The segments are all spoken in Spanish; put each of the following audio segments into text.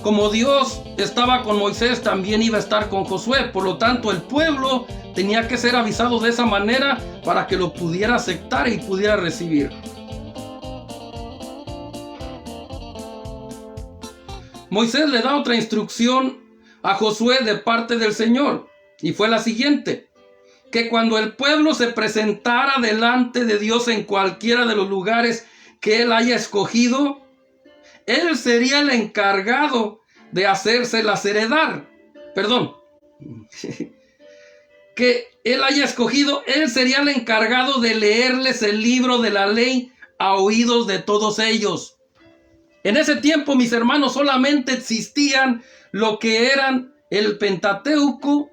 como Dios estaba con Moisés, también iba a estar con Josué. Por lo tanto, el pueblo tenía que ser avisado de esa manera para que lo pudiera aceptar y pudiera recibir. Moisés le da otra instrucción a Josué de parte del Señor, y fue la siguiente: que cuando el pueblo se presentara delante de Dios en cualquiera de los lugares que él haya escogido, él sería el encargado de hacérselas heredar. Perdón. Que él haya escogido, él sería el encargado de leerles el libro de la ley a oídos de todos ellos. En ese tiempo, mis hermanos, solamente existían lo que eran el Pentateuco.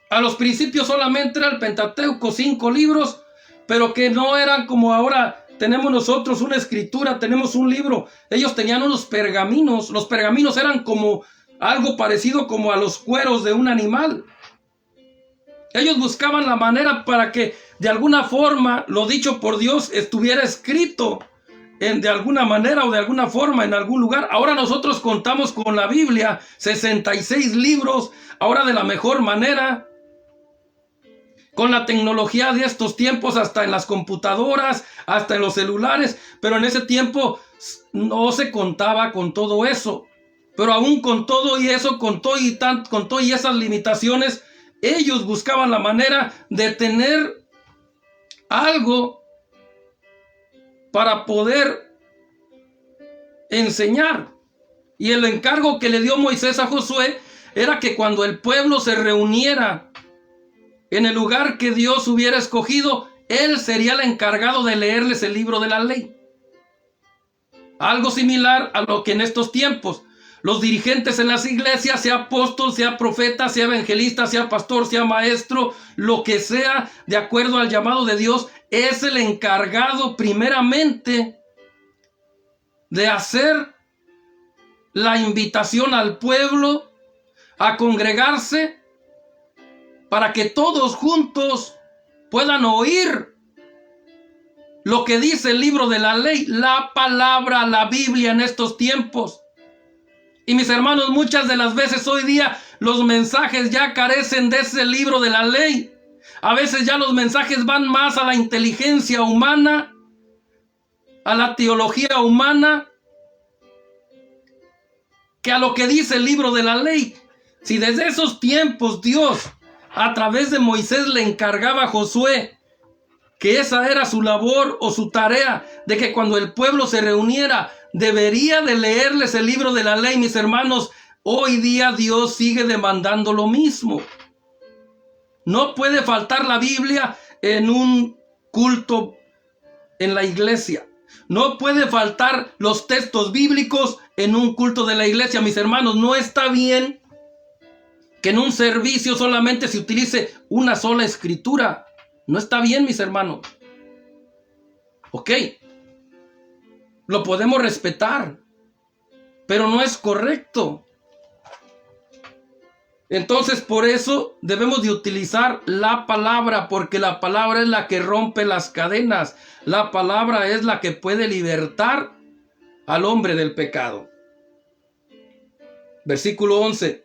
A los principios solamente era el Pentateuco, 5 libros, pero que no eran como ahora tenemos nosotros una escritura, tenemos un libro. Ellos tenían unos pergaminos. Los pergaminos eran como algo parecido como a los cueros de un animal. Ellos buscaban la manera para que de alguna forma lo dicho por Dios estuviera escrito de alguna manera o de alguna forma en algún lugar. Ahora nosotros contamos con la Biblia, 66 libros, ahora de la mejor manera, con la tecnología de estos tiempos, hasta en las computadoras, hasta en los celulares, pero en ese tiempo no se contaba con todo eso. Pero aún con todo y eso, con todo y esas limitaciones, ellos buscaban la manera de tener algo para poder enseñar. Y el encargo que le dio Moisés a Josué era que cuando el pueblo se reuniera en el lugar que Dios hubiera escogido, él sería el encargado de leerles el libro de la ley. Algo similar a lo que en estos tiempos los dirigentes en las iglesias, sea apóstol, sea profeta, sea evangelista, sea pastor, sea maestro, lo que sea, de acuerdo al llamado de Dios, es el encargado primeramente de hacer la invitación al pueblo a congregarse para que todos juntos puedan oír lo que dice el libro de la ley, la palabra, la Biblia en estos tiempos. Y mis hermanos, muchas de las veces hoy día los mensajes ya carecen de ese libro de la ley. A veces ya los mensajes van más a la inteligencia humana, a la teología humana, que a lo que dice el libro de la ley. Si desde esos tiempos Dios, a través de Moisés, le encargaba a Josué que esa era su labor o su tarea, de que cuando el pueblo se reuniera, debería de leerles el libro de la ley, mis hermanos, hoy día Dios sigue demandando lo mismo. No puede faltar la Biblia en un culto en la iglesia. No puede faltar los textos bíblicos en un culto de la iglesia, mis hermanos. No está bien que en un servicio solamente se utilice una sola escritura. No está bien, mis hermanos. Ok, lo podemos respetar, pero no es correcto. Entonces, por eso debemos de utilizar la palabra, porque la palabra es la que rompe las cadenas. La palabra es la que puede libertar al hombre del pecado. Versículo 12.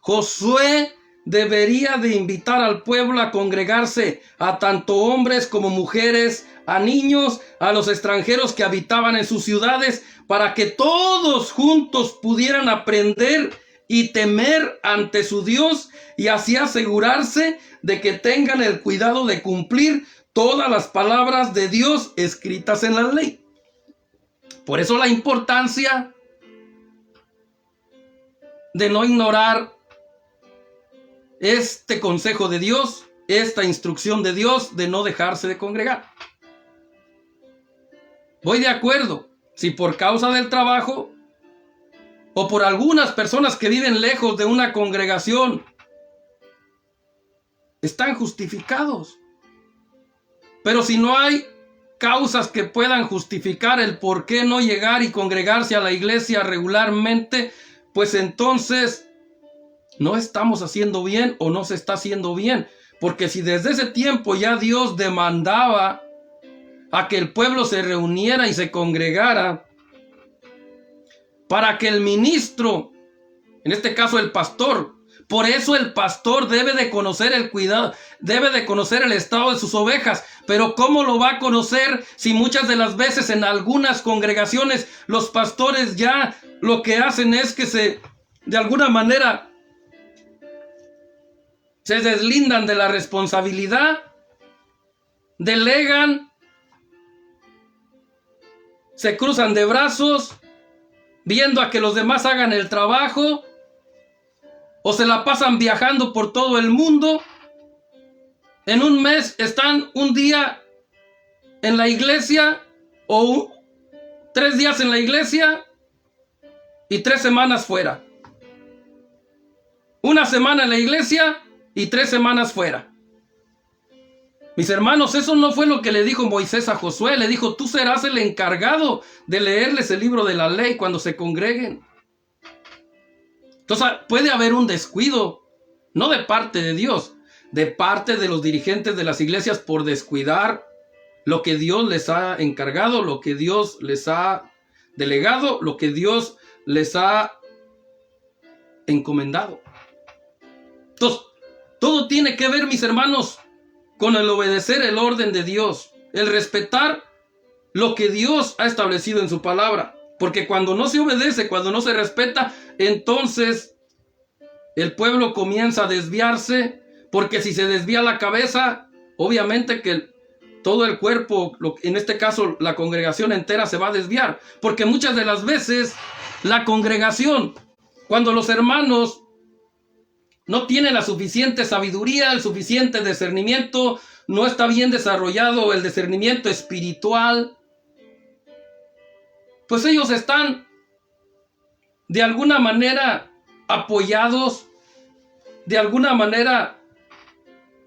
Josué debería de invitar al pueblo a congregarse, a tanto hombres como mujeres, a niños, a los extranjeros que habitaban en sus ciudades, para que todos juntos pudieran aprender y temer ante su Dios, y así asegurarse de que tengan el cuidado de cumplir todas las palabras de Dios escritas en la ley. Por eso la importancia de no ignorar este consejo de Dios, esta instrucción de Dios de no dejarse de congregar. Voy de acuerdo, si por causa del trabajo o por algunas personas que viven lejos de una congregación están justificados. Pero si no hay causas que puedan justificar el por qué no llegar y congregarse a la iglesia regularmente, pues entonces no estamos haciendo bien o no se está haciendo bien. Porque si desde ese tiempo ya Dios demandaba a que el pueblo se reuniera y se congregara, para que el ministro, en este caso el pastor, por eso el pastor debe de conocer el cuidado, debe de conocer el estado de sus ovejas. Pero ¿cómo lo va a conocer si muchas de las veces en algunas congregaciones los pastores ya lo que hacen es que de alguna manera se deslindan de la responsabilidad, delegan, se cruzan de brazos, viendo a que los demás hagan el trabajo, o se la pasan viajando por todo el mundo? En un mes están un día en la iglesia, o 3 días en la iglesia y 3 semanas fuera. Una semana en la iglesia y 3 semanas fuera. Mis hermanos, eso no fue lo que le dijo Moisés a Josué. Le dijo: tú serás el encargado de leerles el libro de la ley cuando se congreguen. Entonces puede haber un descuido, no de parte de Dios, de parte de los dirigentes de las iglesias por descuidar lo que Dios les ha encargado, lo que Dios les ha delegado, lo que Dios les ha encomendado. Entonces, todo tiene que ver, mis hermanos, con el obedecer el orden de Dios, el respetar lo que Dios ha establecido en su palabra. Porque cuando no se obedece, cuando no se respeta, entonces el pueblo comienza a desviarse, porque si se desvía la cabeza, obviamente que todo el cuerpo, en este caso la congregación entera, se va a desviar. Porque muchas de las veces la congregación, cuando los hermanos no tienen la suficiente sabiduría, el suficiente discernimiento, no está bien desarrollado el discernimiento espiritual, pues ellos están de alguna manera apoyados, de alguna manera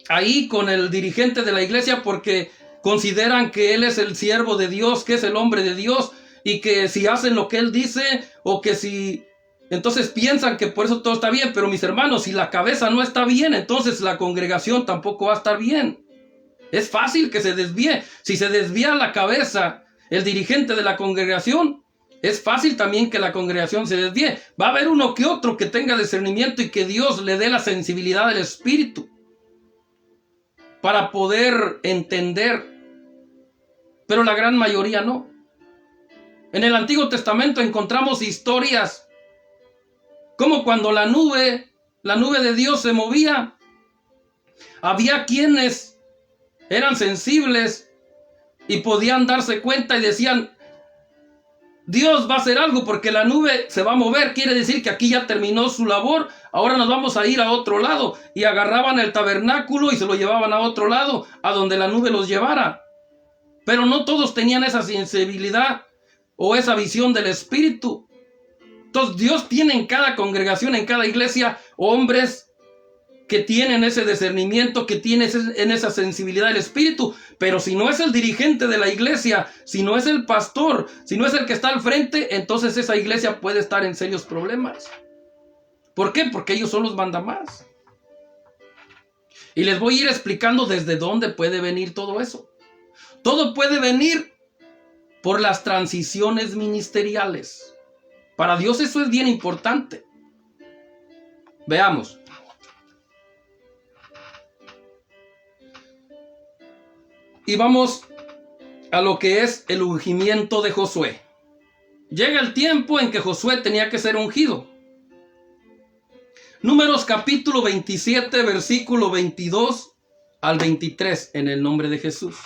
ahí con el dirigente de la iglesia, porque consideran que él es el siervo de Dios, que es el hombre de Dios, y que si hacen lo que él dice, o que si... entonces piensan que por eso todo está bien. Pero mis hermanos, si la cabeza no está bien, entonces la congregación tampoco va a estar bien. Es fácil que se desvíe. Si se desvía la cabeza, el dirigente de la congregación, es fácil también que la congregación se desvíe. Va a haber uno que otro que tenga discernimiento y que Dios le dé la sensibilidad del espíritu para poder entender. Pero la gran mayoría no. En el Antiguo Testamento encontramos historias como cuando la nube de Dios se movía, había quienes eran sensibles y podían darse cuenta y decían: Dios va a hacer algo porque la nube se va a mover, quiere decir que aquí ya terminó su labor, ahora nos vamos a ir a otro lado. Y agarraban el tabernáculo y se lo llevaban a otro lado, a donde la nube los llevara. Pero no todos tenían esa sensibilidad o esa visión del Espíritu. Entonces Dios tiene en cada congregación, en cada iglesia, hombres que tienen ese discernimiento, que tienen en esa sensibilidad del Espíritu. Pero si no es el dirigente de la iglesia, si no es el pastor, si no es el que está al frente, entonces esa iglesia puede estar en serios problemas. ¿Por qué? Porque ellos son los mandamás. Y les voy a ir explicando desde dónde puede venir todo eso. Todo puede venir por las transiciones ministeriales. Para Dios eso es bien importante. Veamos. Y vamos a lo que es el ungimiento de Josué. Llega el tiempo en que Josué tenía que ser ungido. Números capítulo 27, versículo 22 al 23, en el nombre de Jesús.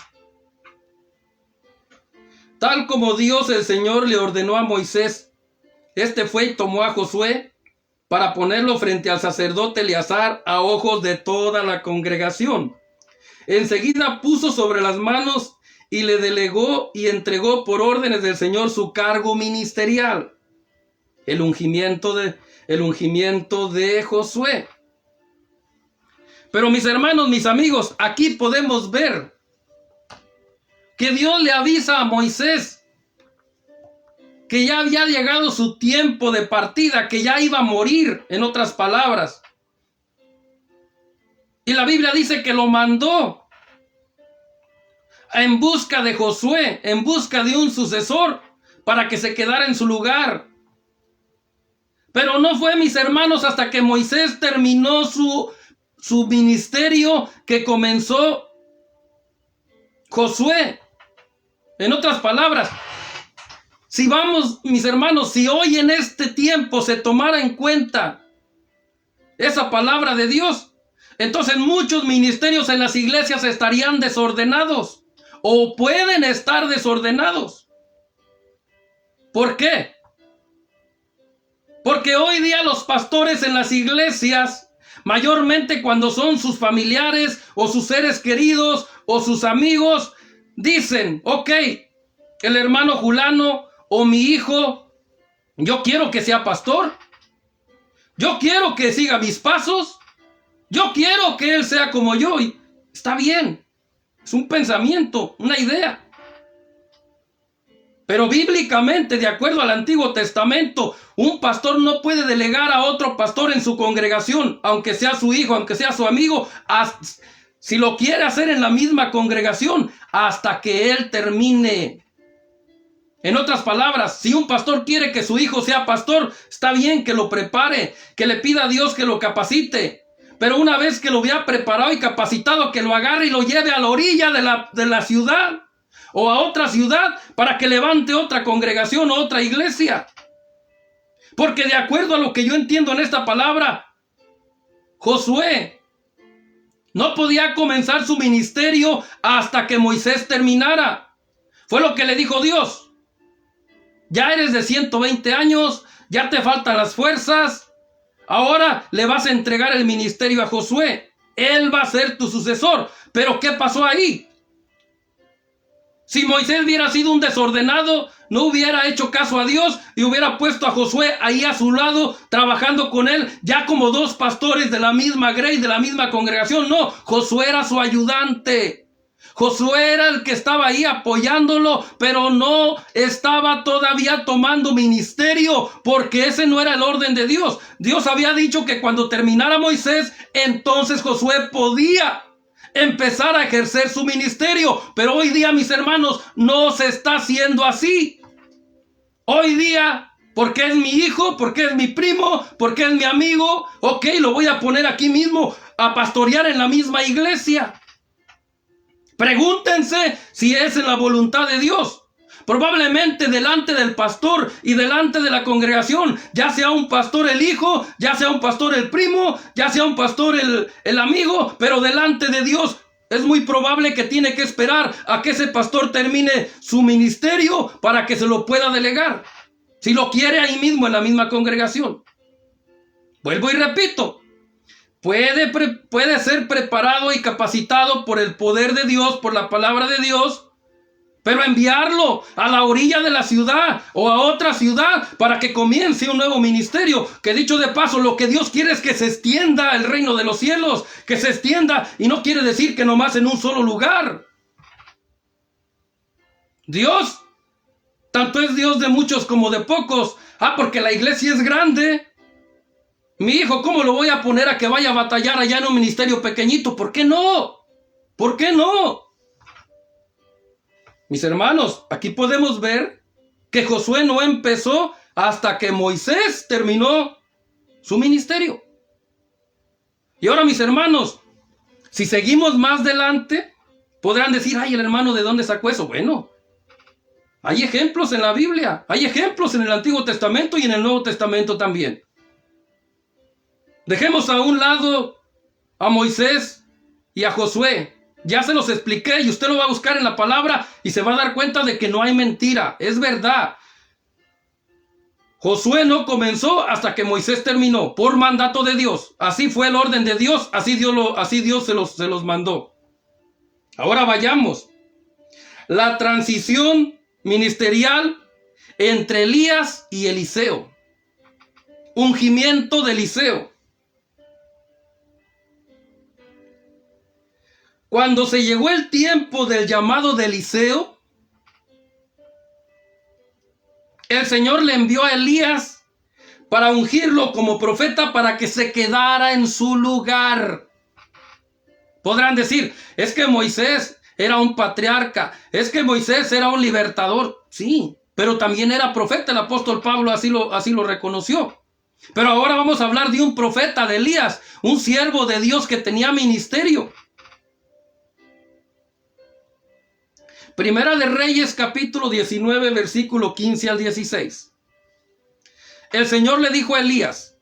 Tal como Dios el Señor le ordenó a Moisés, este fue y tomó a Josué para ponerlo frente al sacerdote Eleazar a ojos de toda la congregación. Enseguida puso sobre las manos y le delegó y entregó por órdenes del Señor su cargo ministerial. El ungimiento de Josué. Pero mis hermanos, mis amigos, aquí podemos ver que Dios le avisa a Moisés que ya había llegado su tiempo de partida, que ya iba a morir, en otras palabras. Y la Biblia dice que lo mandó en busca de Josué, en busca de un sucesor, para que se quedara en su lugar. Pero no fue, mis hermanos, hasta que Moisés terminó su ministerio que comenzó Josué. En otras palabras, si vamos, mis hermanos, si hoy en este tiempo se tomara en cuenta esa palabra de Dios, entonces muchos ministerios en las iglesias estarían desordenados o pueden estar desordenados. ¿Por qué? Porque hoy día los pastores en las iglesias, mayormente cuando son sus familiares o sus seres queridos o sus amigos, dicen, ok, el hermano fulano o mi hijo, yo quiero que sea pastor, yo quiero que siga mis pasos, yo quiero que él sea como yo. Y está bien, es un pensamiento, una idea. Pero bíblicamente, de acuerdo al Antiguo Testamento, un pastor no puede delegar a otro pastor en su congregación, aunque sea su hijo, aunque sea su amigo, si lo quiere hacer en la misma congregación, hasta que él termine. En otras palabras, si un pastor quiere que su hijo sea pastor, está bien que lo prepare, que le pida a Dios que lo capacite. Pero una vez que lo vea preparado y capacitado, que lo agarre y lo lleve a la orilla de la ciudad o a otra ciudad para que levante otra congregación o otra iglesia. Porque de acuerdo a lo que yo entiendo en esta palabra, Josué no podía comenzar su ministerio hasta que Moisés terminara. Fue lo que le dijo Dios. Ya eres de 120 años, ya te faltan las fuerzas. Ahora le vas a entregar el ministerio a Josué. Él va a ser tu sucesor. Pero ¿qué pasó ahí? Si Moisés hubiera sido un desordenado, no hubiera hecho caso a Dios y hubiera puesto a Josué ahí a su lado, trabajando con él, ya como dos pastores de la misma grey, de la misma congregación. No, Josué era su ayudante. Josué era el que estaba ahí apoyándolo, pero no estaba todavía tomando ministerio, porque ese no era el orden de Dios. Dios había dicho que cuando terminara Moisés, entonces Josué podía empezar a ejercer su ministerio. Pero hoy día, mis hermanos, no se está haciendo así. Hoy día, porque es mi hijo, porque es mi primo, porque es mi amigo, ok, lo voy a poner aquí mismo a pastorear en la misma iglesia. Pregúntense si es en la voluntad de Dios. Probablemente delante del pastor y delante de la congregación, ya sea un pastor el hijo, ya sea un pastor el primo, ya sea un pastor el amigo, pero delante de Dios es muy probable que tiene que esperar a que ese pastor termine su ministerio para que se lo pueda delegar. Si lo quiere ahí mismo en la misma congregación. Vuelvo y repito. Puede ser preparado y capacitado por el poder de Dios, por la palabra de Dios, pero enviarlo a la orilla de la ciudad o a otra ciudad para que comience un nuevo ministerio, que dicho de paso, lo que Dios quiere es que se extienda el reino de los cielos, que se extienda, y no quiere decir que nomás en un solo lugar. Dios, tanto es Dios de muchos como de pocos. Porque la iglesia es grande. Mi hijo, ¿cómo lo voy a poner a que vaya a batallar allá en un ministerio pequeñito? ¿Por qué no? ¿Por qué no? Mis hermanos, aquí podemos ver que Josué no empezó hasta que Moisés terminó su ministerio. Y ahora, mis hermanos, si seguimos más adelante, podrán decir, ay, el hermano, ¿de dónde sacó eso? Bueno, hay ejemplos en la Biblia, hay ejemplos en el Antiguo Testamento y en el Nuevo Testamento también. Dejemos a un lado a Moisés y a Josué. Ya se los expliqué y usted lo va a buscar en la palabra y se va a dar cuenta de que no hay mentira. Es verdad. Josué no comenzó hasta que Moisés terminó, por mandato de Dios. Así fue el orden de Dios, así Dios se los mandó. Ahora vayamos. La transición ministerial entre Elías y Eliseo. Ungimiento de Eliseo. Cuando se llegó el tiempo del llamado de Eliseo, el Señor le envió a Elías para ungirlo como profeta para que se quedara en su lugar. Podrán decir, es que Moisés era un patriarca, es que Moisés era un libertador. Sí, pero también era profeta, el apóstol Pablo así lo reconoció. Pero ahora vamos a hablar de un profeta, de Elías, un siervo de Dios que tenía ministerio. Primera de Reyes, capítulo 19, versículo 15 al 16. El Señor le dijo a Elías: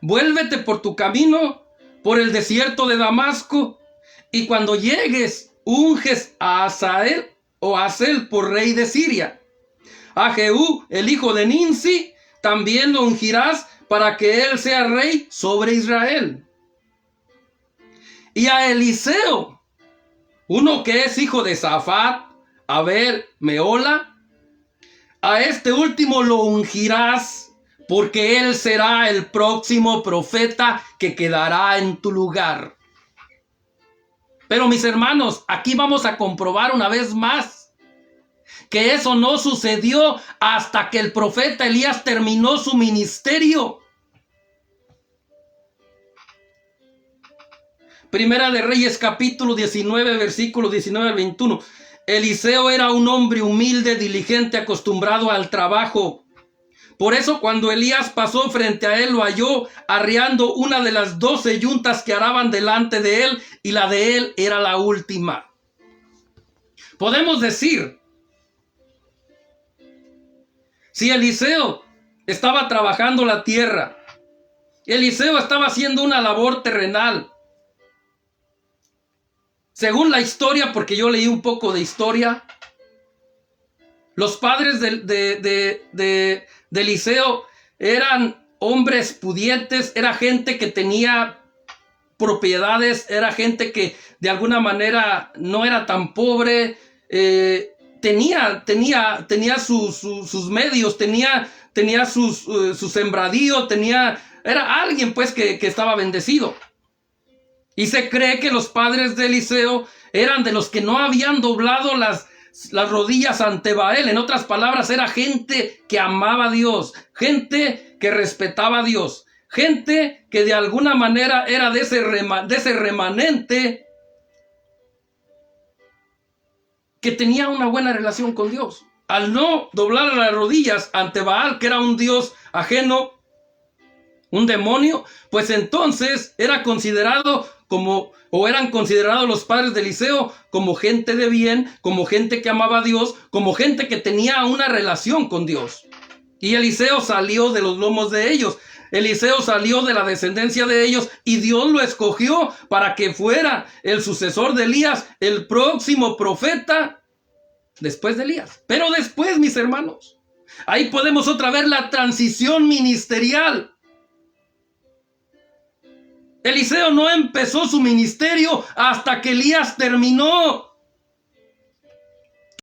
vuélvete por tu camino, por el desierto de Damasco, y cuando llegues, unges a Hazael o Hazael por rey de Siria. A Jehú, el hijo de Ninsi, también lo ungirás para que él sea rey sobre Israel. Y a Eliseo, uno que es hijo de Safat, Meola, a este último lo ungirás, porque él será el próximo profeta que quedará en tu lugar. Pero mis hermanos, aquí vamos a comprobar una vez más que eso no sucedió hasta que el profeta Elías terminó su ministerio. Primera de Reyes, capítulo 19, versículos 19 al 21. Eliseo era un hombre humilde, diligente, acostumbrado al trabajo. Por eso cuando Elías pasó frente a él, lo halló arriando una de las 12 yuntas que araban delante de él, y la de él era la última. Podemos decir, si Eliseo estaba trabajando la tierra, Eliseo estaba haciendo una labor terrenal, según la historia, porque yo leí un poco de historia, los padres de Eliseo eran hombres pudientes, era gente que tenía propiedades, era gente que de alguna manera no era tan pobre, tenía sus medios, tenía sus sembradíos, era alguien pues que estaba bendecido. Y se cree que los padres de Eliseo eran de los que no habían doblado las rodillas ante Baal. En otras palabras, era gente que amaba a Dios, gente que respetaba a Dios, gente que de alguna manera era de ese remanente que tenía una buena relación con Dios. Al no doblar las rodillas ante Baal, que era un dios ajeno, un demonio, pues entonces eran considerados los padres de Eliseo como gente de bien, como gente que amaba a Dios, como gente que tenía una relación con Dios. Y Eliseo salió de los lomos de ellos. Eliseo salió de la descendencia de ellos, y Dios lo escogió para que fuera el sucesor de Elías, el próximo profeta después de Elías. Pero después, mis hermanos, ahí podemos otra vez la transición ministerial. Eliseo no empezó su ministerio hasta que Elías terminó.